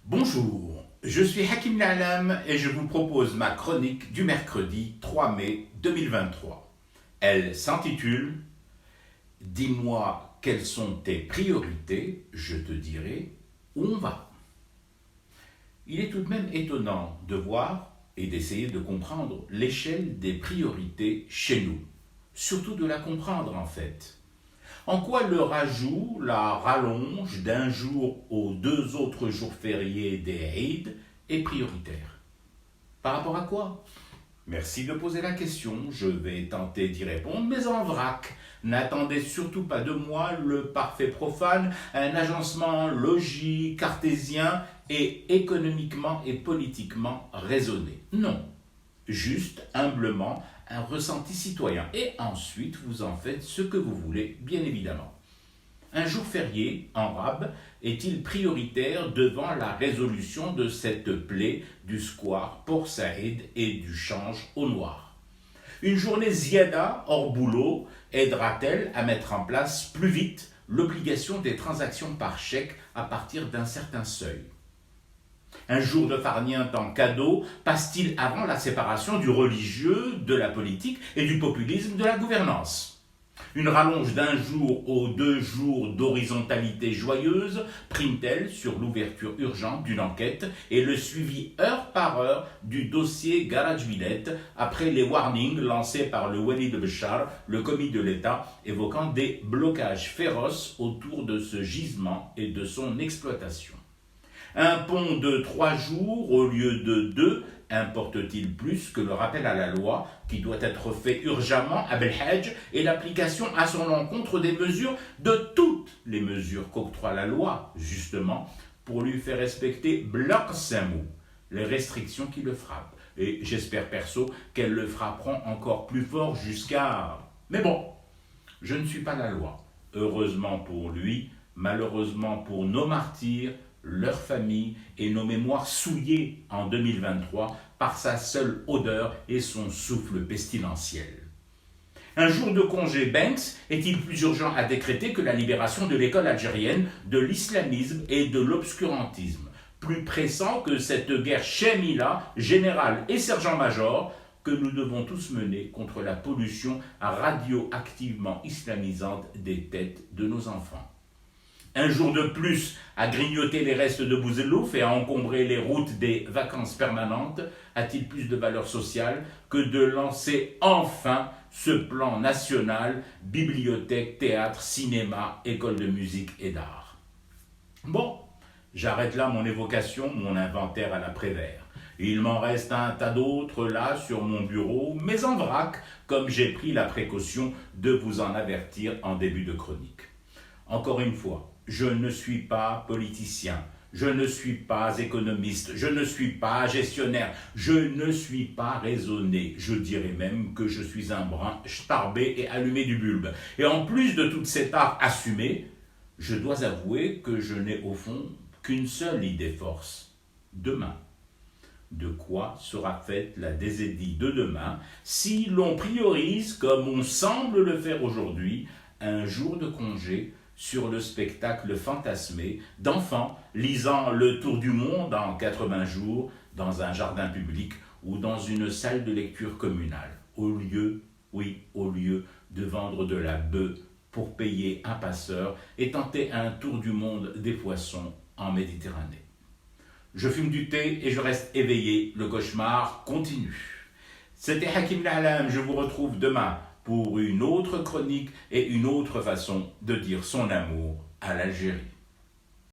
Bonjour, je suis Hakim Na'alam et je vous propose ma chronique du mercredi 3 mai 2023. Elle s'intitule « Dis-moi quelles sont tes priorités, je te dirai où on va ». Il est tout de même étonnant de voir et d'essayer de comprendre l'échelle des priorités chez nous, surtout de la comprendre en fait. En quoi le rajout, la rallonge d'un jour aux 2 autres jours fériés des Eid est prioritaire? Par rapport à quoi? Merci de poser la question, je vais tenter d'y répondre, mais en vrac. N'attendez surtout pas de moi le parfait profane, un agencement logique, cartésien et économiquement et politiquement raisonné. Non, juste, humblement, un ressenti citoyen. Et ensuite, vous en faites ce que vous voulez, bien évidemment. Un jour férié, en rab, est-il prioritaire devant la résolution de cette plaie du square Port Saïd et du change au noir? Une journée ziada hors boulot aidera-t-elle à mettre en place plus vite l'obligation des transactions par chèque à partir d'un certain seuil? Un jour de farniente en cadeau passe-t-il avant la séparation du religieux, de la politique et du populisme de la gouvernance? Une rallonge d'un jour aux 2 jours d'horizontalité joyeuse prime-t-elle sur l'ouverture urgente d'une enquête et le suivi heure par heure du dossier Garage Villette après les warnings lancés par le Walid Bechar, le commis de l'État, évoquant des blocages féroces autour de ce gisement et de son exploitation? Un pont de 3 jours au lieu de 2 importe-t-il plus que le rappel à la loi qui doit être fait urgemment à Belhadj et l'application à son encontre des mesures, de toutes les mesures qu'octroie la loi, justement, pour lui faire respecter bloc Samou, les restrictions qui le frappent. Et j'espère perso qu'elles le frapperont encore plus fort jusqu'à... Mais bon, je ne suis pas la loi. Heureusement pour lui, malheureusement pour nos martyrs, leurs familles et nos mémoires souillées en 2023 par sa seule odeur et son souffle pestilentiel. Un jour de congé Banks est-il plus urgent à décréter que la libération de l'école algérienne de l'islamisme et de l'obscurantisme, plus pressant que cette guerre Chemila, général et sergent-major, que nous devons tous mener contre la pollution radioactivement islamisante des têtes de nos enfants? Un jour de plus à grignoter les restes de Bouzelouf et à encombrer les routes des vacances permanentes a-t-il plus de valeur sociale que de lancer enfin ce plan national, bibliothèque, théâtre, cinéma, école de musique et d'art? Bon, j'arrête là mon évocation, mon inventaire à la Prévert. Il m'en reste un tas d'autres là sur mon bureau, mais en vrac, comme j'ai pris la précaution de vous en avertir en début de chronique. Encore une fois, je ne suis pas politicien, je ne suis pas économiste, je ne suis pas gestionnaire, je ne suis pas raisonné. Je dirais même que je suis un brin starbé et allumé du bulbe. Et en plus de toute cette art assumée, je dois avouer que je n'ai au fond qu'une seule idée force: demain. De quoi sera faite la désédie de demain si l'on priorise, comme on semble le faire aujourd'hui, un jour de congé sur le spectacle fantasmé d'enfants lisant le tour du monde en 80 jours dans un jardin public ou dans une salle de lecture communale, au lieu de vendre de la bœuf pour payer un passeur et tenter un tour du monde des poissons en Méditerranée. Je fume du thé et je reste éveillé, le cauchemar continue. C'était Hakim Na'alam, je vous retrouve demain pour une autre chronique et une autre façon de dire son amour à l'Algérie.